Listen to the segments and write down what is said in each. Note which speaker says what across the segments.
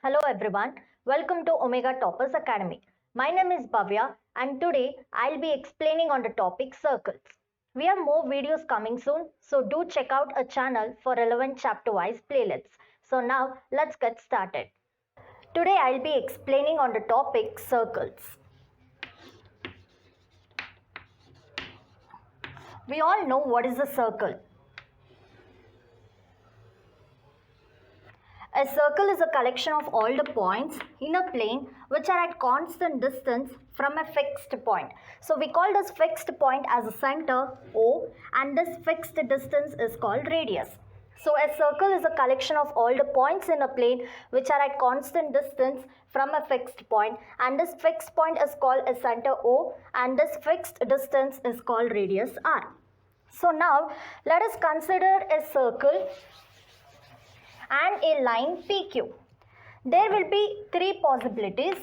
Speaker 1: Hello everyone, welcome to Omega Toppers Academy. My name is Bhavya and today I'll be explaining on the topic circles. We have more videos coming soon, so do check out our channel for relevant chapter-wise playlists. So now let's get started. Today I'll be explaining on the topic circles. We all know what is a circle. A circle is a collection of all the points in a plane which are at constant distance from a fixed point. So we call this fixed point as a center O, and this fixed distance is called radius. So a circle is a collection of all the points in a plane which are at constant distance from a fixed point, and this fixed point is called a center O, and this fixed distance is called radius R. So now let us consider a circle and a line PQ. There will be three possibilities.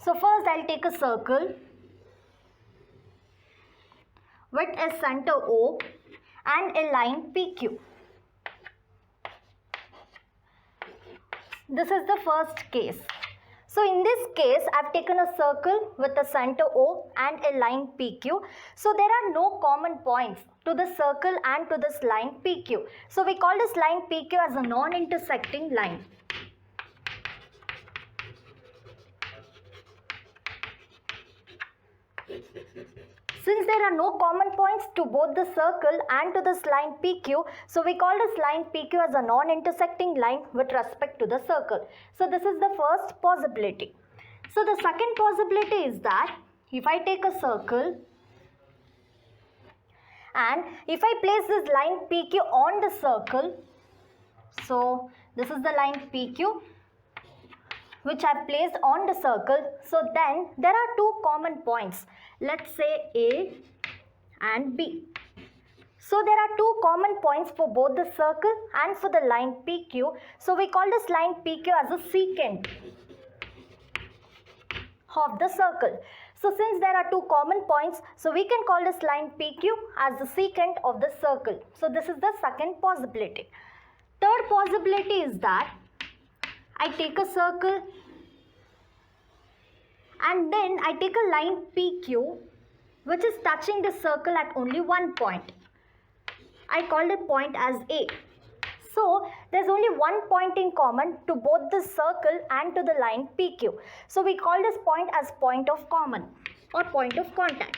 Speaker 1: So first I'll take a circle with a center O and a line PQ. This is the first case. So in this case, I've taken a circle with a center O and a line PQ. So there are no common points to the circle and to this line PQ. So we call this line PQ as a non-intersecting line. Since there are no common points to both the circle and to this line PQ, so we call this line PQ as a non-intersecting line with respect to the circle. So this is the first possibility. So the second possibility is that if I take a circle and if I place this line PQ on the circle, so this is the line PQ which I have placed on the circle. So then there are two common points, let's say A and B. So there are two common points for both the circle and for the line PQ. So we call this line PQ as a secant of the circle. So since there are two common points, so we can call this line PQ as the secant of the circle. So this is the second possibility. Third possibility is that I take a circle and then I take a line PQ which is touching the circle at only one point. I call the point as A. So there's only one point in common to both the circle and to the line PQ. So we call this point as point of common or point of contact.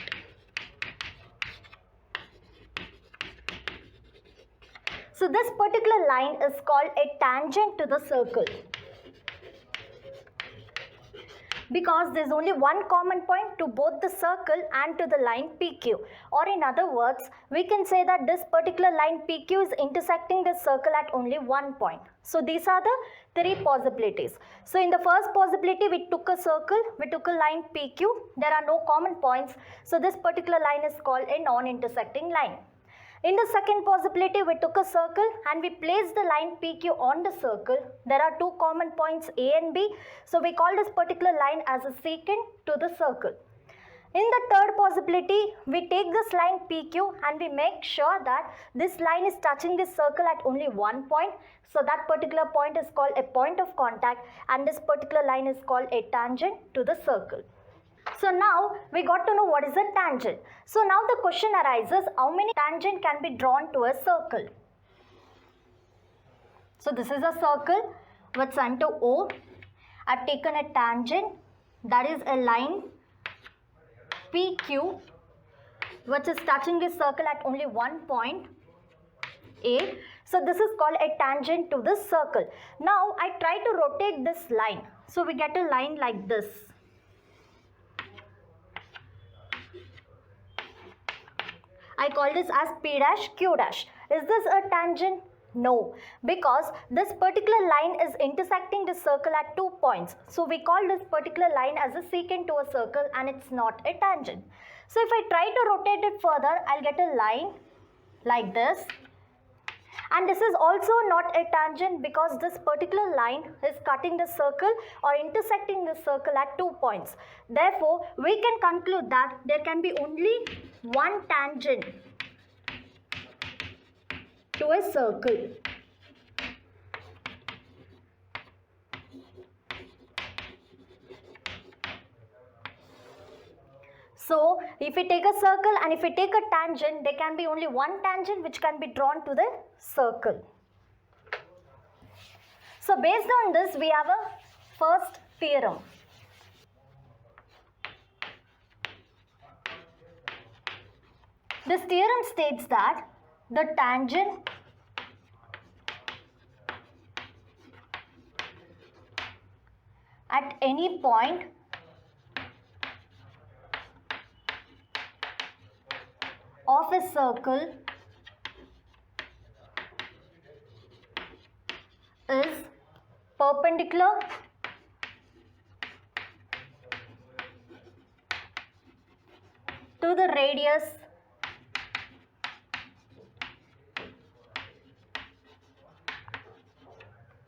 Speaker 1: So this particular line is called a tangent to the circle, because there is only one common point to both the circle and to the line PQ. Or in other words, we can say that this particular line PQ is intersecting the circle at only one point. So these are the three possibilities. So in the first possibility, we took a circle, we took a line PQ. There are no common points. So this particular line is called a non-intersecting line. In the second possibility, we took a circle and we placed the line PQ on the circle. There are two common points A and B. So we call this particular line as a secant to the circle. In the third possibility, we take this line PQ and we make sure that this line is touching this circle at only one point. So that particular point is called a point of contact, and this particular line is called a tangent to the circle. So now we got to know what is a tangent. So now the question arises, how many tangent can be drawn to a circle? So this is a circle with center O. I've taken a tangent, that is a line PQ which is touching this circle at only one point A. So this is called a tangent to this circle. Now I try to rotate this line. So we get a line like this. I call this as P dash Q dash. Is this a tangent? No, because this particular line is intersecting the circle at 2 points. So we call this particular line as a secant to a circle, and it's not a tangent. So if I try to rotate it further, I'll get a line like this. And this is also not a tangent because this particular line is cutting the circle or intersecting the circle at 2 points. Therefore, we can conclude that there can be only one tangent to a circle. So, if we take a circle and if we take a tangent, there can be only one tangent which can be drawn to the circle. So, based on this, we have a first theorem. This theorem states that the tangent at any point of a circle is perpendicular to the radius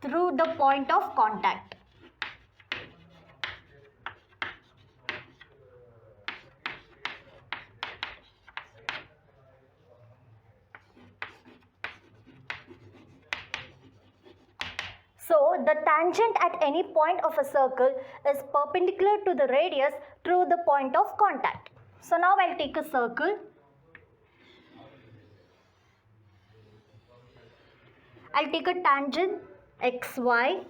Speaker 1: through the point of contact. So, the tangent at any point of a circle is perpendicular to the radius through the point of contact. So, now I'll take a circle. I'll take a tangent xy,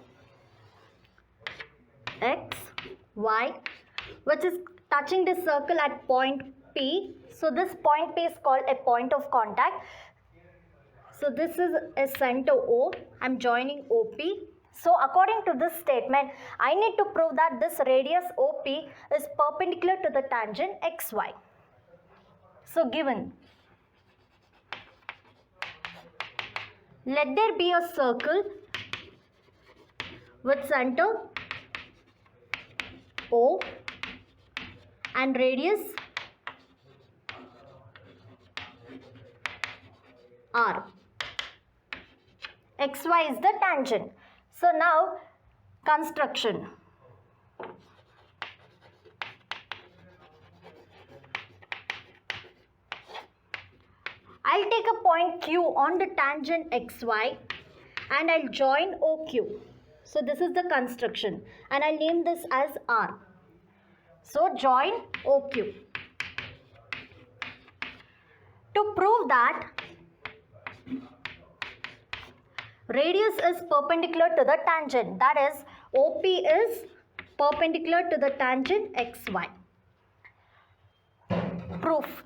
Speaker 1: which is touching the circle at point P. So, this point P is called a point of contact. So, this is a center O. I am joining OP. So, according to this statement, I need to prove that this radius OP is perpendicular to the tangent XY. So, given, let there be a circle with center O and radius R. XY is the tangent. So now construction. I'll take a point Q on the tangent XY and I'll join OQ. So this is the construction and I'll name this as R. So join OQ. To prove that radius is perpendicular to the tangent, that is OP is perpendicular to the tangent XY. Proof.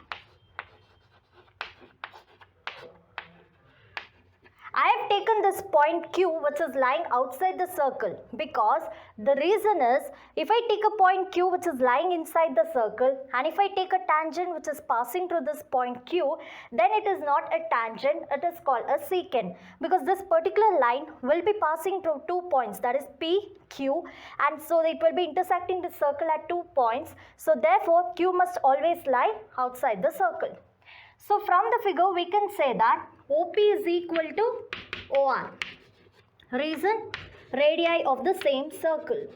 Speaker 1: I have taken this point Q which is lying outside the circle because the reason is if I take a point Q which is lying inside the circle and if I take a tangent which is passing through this point Q, then it is not a tangent, it is called a secant because this particular line will be passing through 2 points, that is P, Q, and so it will be intersecting the circle at 2 points. So therefore Q must always lie outside the circle. So from the figure we can say that OP is equal to OR. Reason? Radii of the same circle.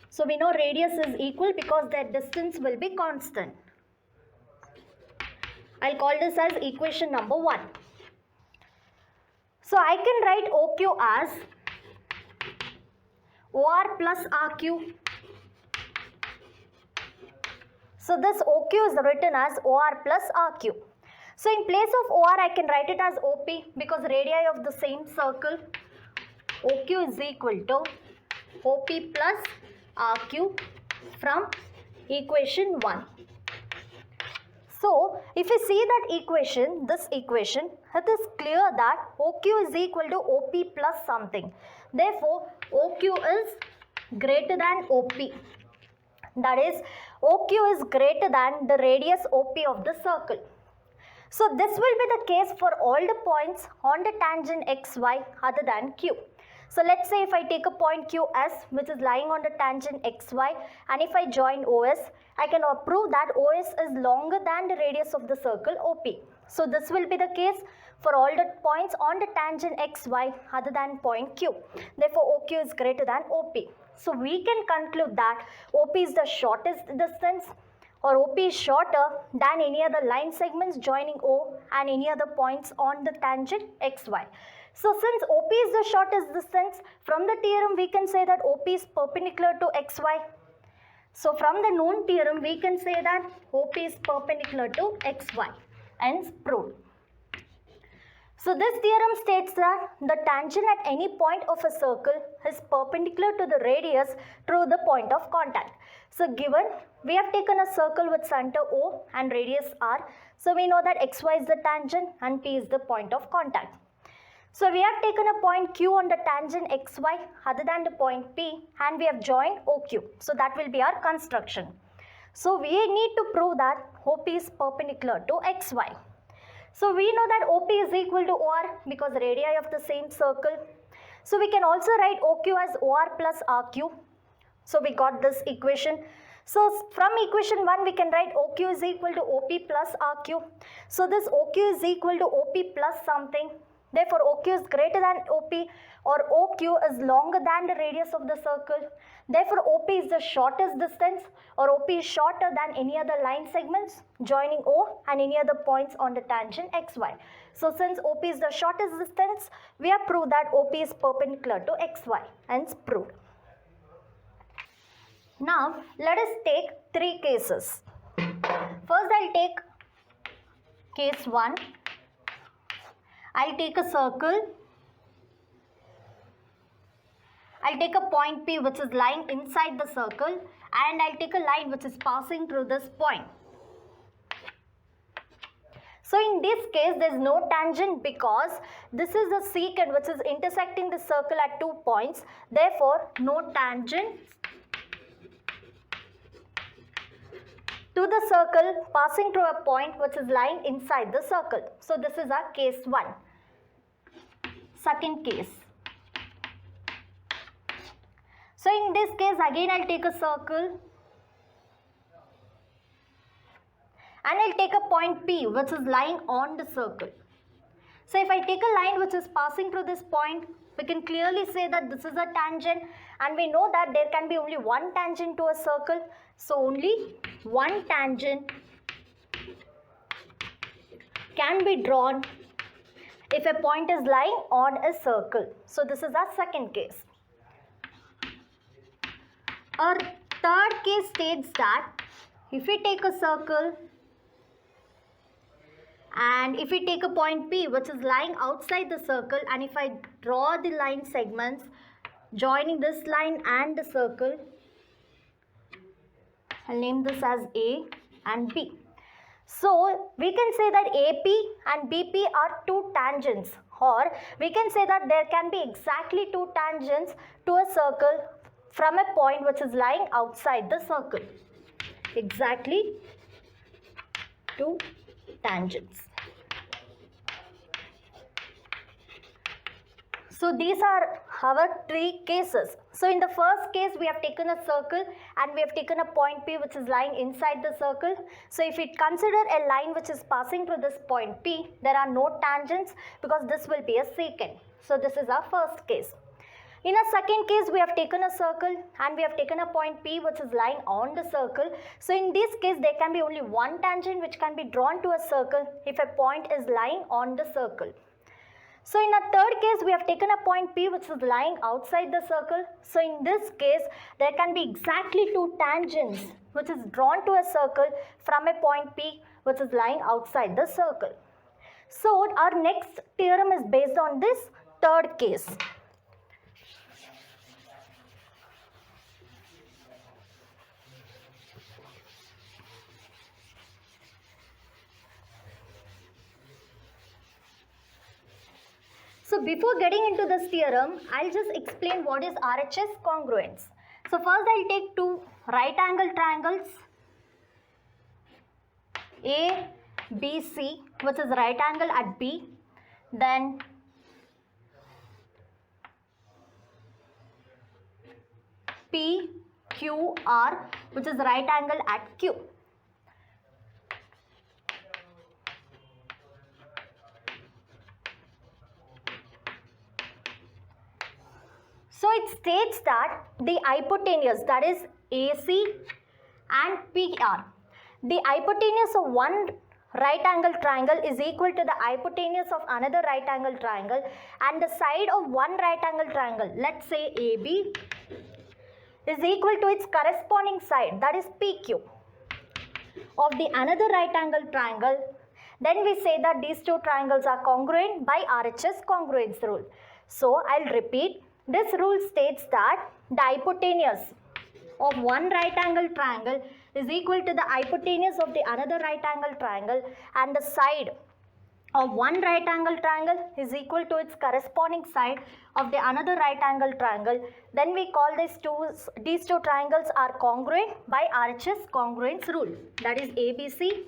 Speaker 1: So we know radius is equal because their distance will be constant. I'll call this as equation number 1. So I can write OQ as OR plus RQ. So this OQ is written as OR plus RQ. So in place of OR I can write it as OP because radii of the same circle. OQ is equal to OP plus RQ from equation 1. So if you see that equation, this equation, it is clear that OQ is equal to OP plus something. Therefore OQ is greater than OP. That is, OQ is greater than the radius OP of the circle. So this will be the case for all the points on the tangent XY other than Q. So let's say if I take a point QS which is lying on the tangent XY, and if I join OS, I can prove that OS is longer than the radius of the circle OP. So this will be the case for all the points on the tangent XY other than point Q. Therefore OQ is greater than OP. So we can conclude that OP is the shortest distance, or OP is shorter than any other line segments joining O and any other points on the tangent XY. So since OP is the shortest distance, from the theorem we can say that OP is perpendicular to XY. So from the known theorem we can say that OP is perpendicular to XY, hence proved. So this theorem states that the tangent at any point of a circle is perpendicular to the radius through the point of contact. So given we have taken a circle with center O and radius R, so we know that XY is the tangent and P is the point of contact. So we have taken a point Q on the tangent XY other than the point P, and we have joined OQ. So that will be our construction. So we need to prove that OP is perpendicular to XY. So we know that OP is equal to OR because radii of the same circle. So we can also write OQ as OR plus RQ. So we got this equation. So from equation 1 we can write OQ is equal to OP plus RQ. So this OQ is equal to OP plus something. Therefore OQ is greater than OP, or OQ is longer than the radius of the circle. Therefore OP is the shortest distance, or OP is shorter than any other line segments joining O and any other points on the tangent XY. So since OP is the shortest distance, we have proved that OP is perpendicular to XY, hence proved. Now let us take 3 cases. First I'll take case 1. I'll take a circle. I'll take a point P which is lying inside the circle, and I'll take a line which is passing through this point. So in this case there is no tangent because this is the secant which is intersecting the circle at 2 points. Therefore no tangent to the circle passing through a point which is lying inside the circle. So this is our case 1. Second case. So in this case again I'll take a circle and I'll take a point P which is lying on the circle. So if I take a line which is passing through this point, we can clearly say that this is a tangent, and we know that there can be only one tangent to a circle. So only one tangent can be drawn if a point is lying on a circle. So this is our second case. Our third case states that if we take a circle and if we take a point P which is lying outside the circle, and if I draw the line segments joining this line and the circle, I'll name this as A and B. So we can say that AP and BP are 2 tangents, or we can say that there can be exactly 2 tangents to a circle from a point which is lying outside the circle. Exactly 2 tangents. So these are our 3 cases. So in the first case we have taken a circle and we have taken a point P which is lying inside the circle. So if we consider a line which is passing through this point P, there are no tangents because this will be a secant. So this is our first case. In a second case we have taken a circle and we have taken a point P which is lying on the circle. So in this case there can be only one tangent which can be drawn to a circle if a point is lying on the circle. So in a third case we have taken a point P which is lying outside the circle. So in this case there can be exactly 2 tangents which is drawn to a circle from a point P which is lying outside the circle. So our next theorem is based on this third case. So before getting into this theorem, I'll just explain what is RHS congruence. So first I'll take 2 right angle triangles A, B, C, which is right angle at B. Then PQR, which is right angle at Q. So it states that the hypotenuse, that is AC and PR, the hypotenuse of one right angle triangle is equal to the hypotenuse of another right angle triangle, and the side of one right angle triangle, let's say AB, is equal to its corresponding side, that is PQ, of the another right angle triangle. Then we say that these two triangles are congruent by RHS congruence rule. So I'll repeat. This rule states that the hypotenuse of one right angle triangle is equal to the hypotenuse of the another right angle triangle, and the side of one right angle triangle is equal to its corresponding side of the another right angle triangle. Then we call these two triangles are congruent by RHS congruence rule. That is ABC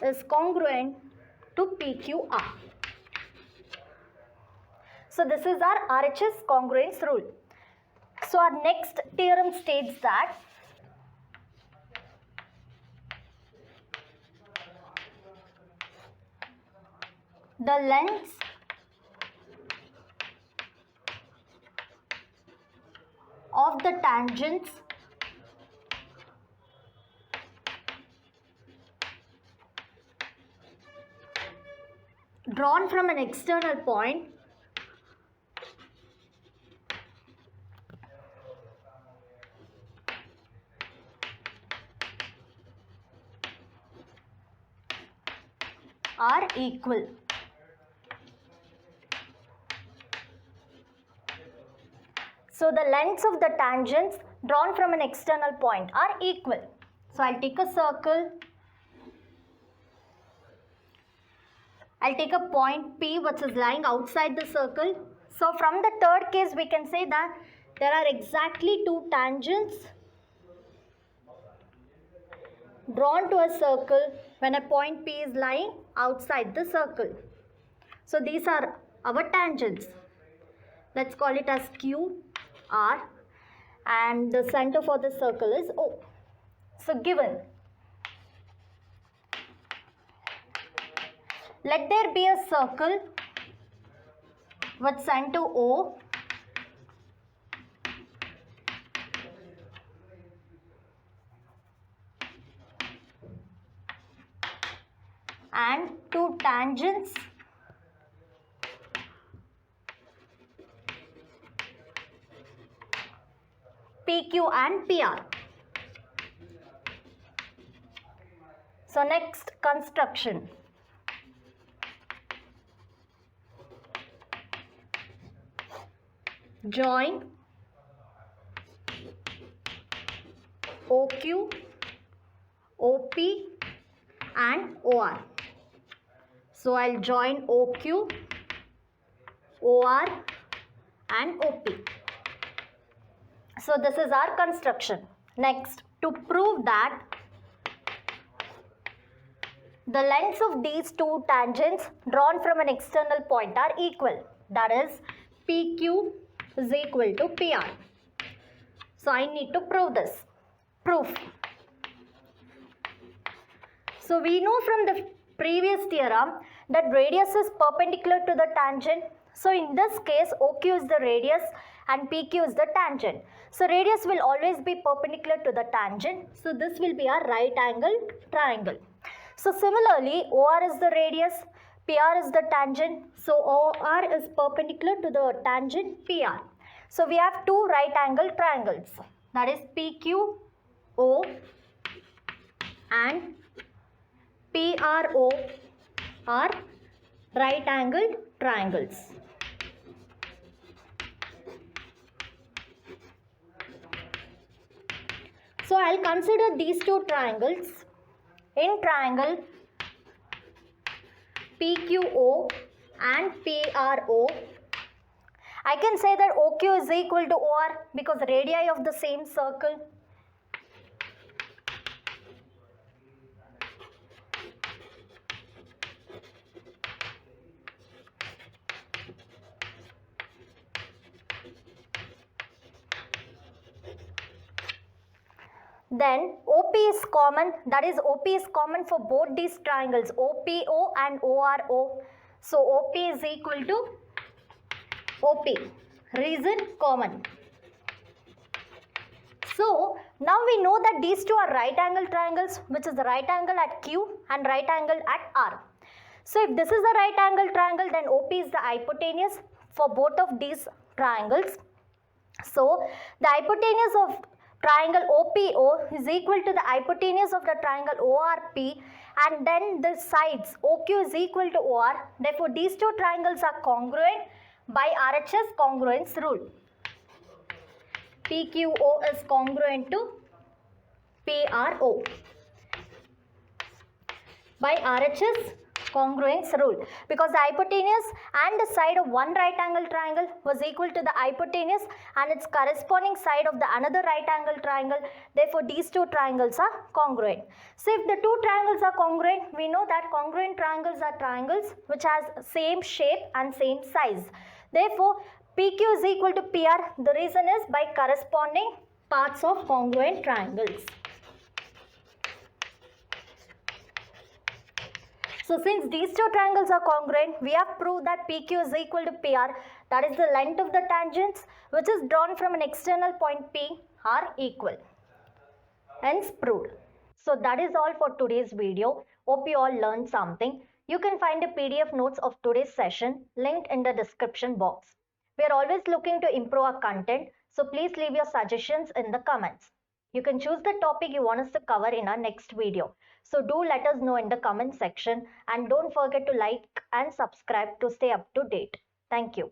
Speaker 1: is congruent to PQR. So this is our RHS congruence rule. So our next theorem states that the lengths of the tangents drawn from an external point are equal. So the lengths of the tangents drawn from an external point are equal. So I'll take a circle. I'll take a point P which is lying outside the circle. So from the third case we can say that there are exactly two tangents drawn to a circle when a point P is lying outside the circle. So these are our tangents. Let's call it as Q, R, and the center for the circle is O. So given, let there be a circle with center O and two tangents PQ and PR. So next, construction. Join OQ, OP and OR. So I'll join OQ, OR and OP. So this is our construction. Next, to prove that the lengths of these two tangents drawn from an external point are equal. That is, PQ is equal to PR. So I need to prove this. Proof. So we know from the previous theorem that radius is perpendicular to the tangent. So in this case, OQ is the radius and PQ is the tangent. So radius will always be perpendicular to the tangent. So this will be our right angle triangle. So similarly, OR is the radius, PR is the tangent. So OR is perpendicular to the tangent PR. So we have two right angle triangles, that is PQO and PRO are right angle triangles. So I'll consider these two triangles. In triangle PQO and PRO, I can say that OQ is equal to OR because radii of the same circle. then OP is common, that is OP is common for both these triangles, OPO and ORO. So OP is equal to OP, reason common. So now we know that these two are right angle triangles, which is the right angle at Q and right angle at R. So if this is a right angle triangle, then OP is the hypotenuse for both of these triangles. So the hypotenuse of triangle OPO is equal to the hypotenuse of the triangle ORP, and then the sides OQ is equal to OR. Therefore these two triangles are congruent by RHS congruence rule. PQO is congruent to PRO by RHS congruence rule, because the hypotenuse and the side of one right angle triangle was equal to the hypotenuse and its corresponding side of the another right angle triangle. Therefore these two triangles are congruent. So if the two triangles are congruent, we know that congruent triangles are triangles which has same shape and same size. Therefore PQ is equal to PR. The reason is by corresponding parts of congruent triangles. So since these two triangles are congruent, we have proved that PQ is equal to PR, that is the length of the tangents which is drawn from an external point P are equal. Hence proved. So that is all for today's video. Hope you all learned something. You can find a PDF notes of today's session linked in the description box. We are always looking to improve our content, so please leave your suggestions in the comments. You can choose the topic you want us to cover in our next video. So do let us know in the comment section, and don't forget to like and subscribe to stay up to date. Thank you.